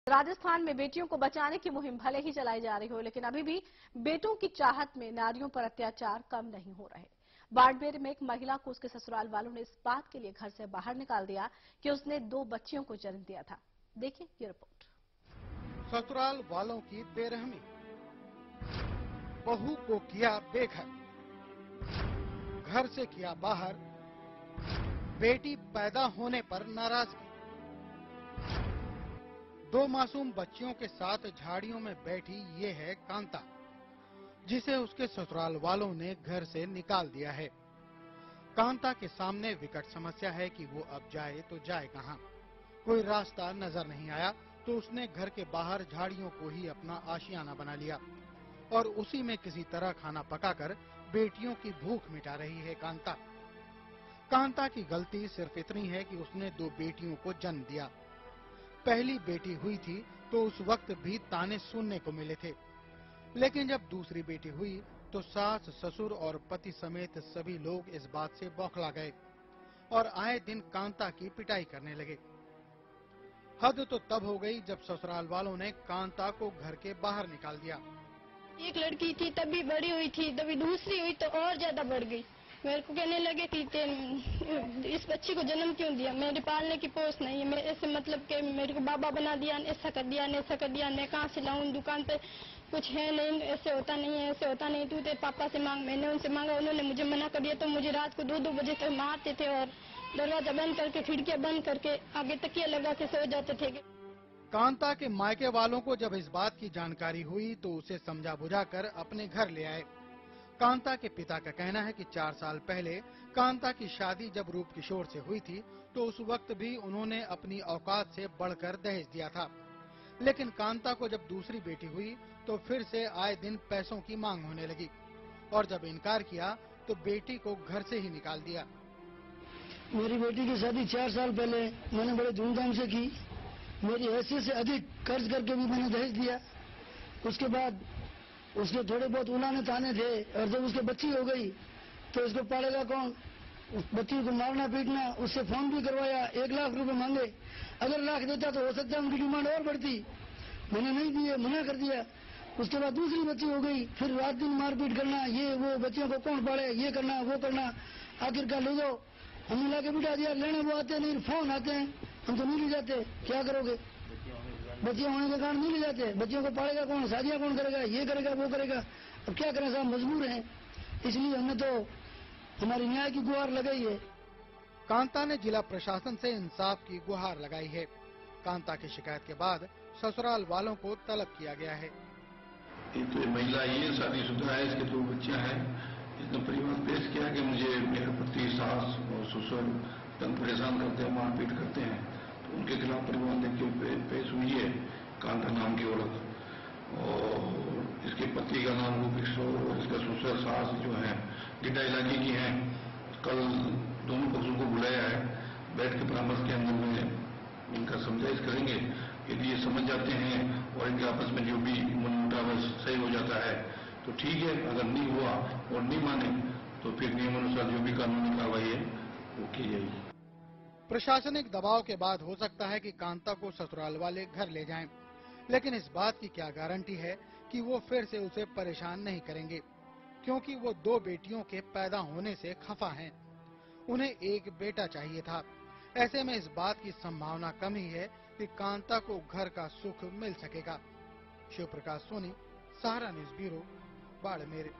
राजस्थान में बेटियों को बचाने की मुहिम भले ही चलाई जा रही हो, लेकिन अभी भी बेटों की चाहत में नारियों पर अत्याचार कम नहीं हो रहे। बाड़मेर में एक महिला को उसके ससुराल वालों ने इस बात के लिए घर से बाहर निकाल दिया कि उसने 2 बच्चियों को जन्म दिया था। देखिए ये रिपोर्ट। ससुराल वालों की बेरहमी, बहू को किया बेघर, घर से किया बाहर, बेटी पैदा होने पर नाराजगी। 2 मासूम बच्चियों के साथ झाड़ियों में बैठी ये है कांता, जिसे उसके ससुराल वालों ने घर से निकाल दिया है। कांता के सामने विकट समस्या है कि वो अब जाए तो जाए कहां। कोई रास्ता नजर नहीं आया तो उसने घर के बाहर झाड़ियों को ही अपना आशियाना बना लिया और उसी में किसी तरह खाना पकाकर बेटियों की भूख मिटा रही है कांता। कांता की गलती सिर्फ इतनी है कि उसने 2 बेटियों को जन्म दिया। पहली बेटी हुई थी तो उस वक्त भी ताने सुनने को मिले थे, लेकिन जब दूसरी बेटी हुई तो सास, ससुर और पति समेत सभी लोग इस बात से बौखला गए और आए दिन कांता की पिटाई करने लगे। हद तो तब हो गई जब ससुराल वालों ने कांता को घर के बाहर निकाल दिया। एक लड़की थी तभी बड़ी हुई थी, तभी दूसरी हुई तो और ज्यादा बढ़ गई। मेरे को कहने लगे कि इस बच्ची को जन्म क्यों दिया, मेरे पालने की पोस नहीं है। मैं ऐसे मतलब कि मेरे को बाबा बना दिया, ऐसा कर दिया, ऐसा कर दिया। मैं कहाँ से लाऊं, दुकान पे कुछ है नहीं, ऐसे होता नहीं है, ऐसे होता नहीं, तू तेरे पापा से मांग। मैंने उनसे मांगा, उन्होंने मुझे मना कर दिया। तो मुझे रात को 2-2 बजे तक मारते थे और दरवाजा बंद करके, खिड़कियां बंद करके आगे तकिया लगा के सो जाते थे। कांता के मायके वालों को जब इस बात की जानकारी हुई तो उसे समझा बुझाकर अपने घर ले आए। कांता के पिता का कहना है कि 4 साल पहले कांता की शादी जब रूप किशोर से हुई थी तो उस वक्त भी उन्होंने अपनी औकात से बढ़कर दहेज दिया था, लेकिन कांता को जब दूसरी बेटी हुई तो फिर से आए दिन पैसों की मांग होने लगी और जब इनकार किया तो बेटी को घर से ही निकाल दिया। मेरी बेटी की शादी 4 साल पहले मैंने बड़े धूमधाम से की। मेरी हैसियत से अधिक कर्ज करके भी मैंने दहेज दिया। उसके बाद उसके थोड़े बहुत उलाने ताने थे और जब उसकी बच्ची हो गई तो इसको पालेगा कौन। उस बच्ची को मारना पीटना, उससे फोन भी करवाया, 1 लाख रुपए मांगे। अगर लाख देता तो हो सकता है उनकी डिमांड और बढ़ती। मैंने नहीं दिए, मना कर दिया। उसके बाद दूसरी बच्ची हो गई, फिर रात दिन मारपीट करना, ये वो, बच्चियों को कौन पाले, ये करना वो करना। आखिरकार ले जाओ, हम मिला के बिठा दिया। लेने वो आते नहीं, फोन आते हैं, हम तो नहीं ले जाते। क्या करोगे, बच्चियां होने के कारण नहीं ले जाते। बच्चियों को पालेगा कौन, शादियां कौन करेगा, ये करेगा वो करेगा। अब क्या करें साहब, मजबूर हैं। इसलिए हमने तो हमारी न्याय की गुहार लगाई है। कांता ने जिला प्रशासन से इंसाफ की गुहार लगाई है। कांता की शिकायत के बाद ससुराल वालों को तलब किया गया है। तो महिला ये शादीशुदा है, इसके 2 बच्चियां हैं। इसने परिवार पेश किया कि मुझे मेरे पति, सास और ससुर तंग परेशान करते हैं, मारपीट करते हैं। तो उनके खिलाफ परिवार ने क्यों पेश हुई है कांता नाम की औरत, और इसके पति का नाम रूप किशोर और इसका ससुर सास जो है गिड्डा इलाके की है। कल दोनों पक्षों को बुलाया है, बैठ के परामर्श के अंदर में इनका समझाइश करेंगे। यदि ये समझ जाते हैं और इनके आपस में जो भी मनमुटाव सही हो जाता है तो ठीक है, अगर नहीं हुआ और नहीं माने तो फिर नियमानुसार जो भी कानूनी कार्रवाई है वो की जाएगी। प्रशासनिक दबाव के बाद हो सकता है कि कांता को ससुराल वाले घर ले जाएं, लेकिन इस बात की क्या गारंटी है कि वो फिर से उसे परेशान नहीं करेंगे, क्योंकि वो 2 बेटियों के पैदा होने से खफा हैं। उन्हें एक बेटा चाहिए था। ऐसे में इस बात की संभावना कम ही है कि कांता को घर का सुख मिल सकेगा। शिव प्रकाश सोनी, सहारा न्यूज ब्यूरो, बाड़मेर।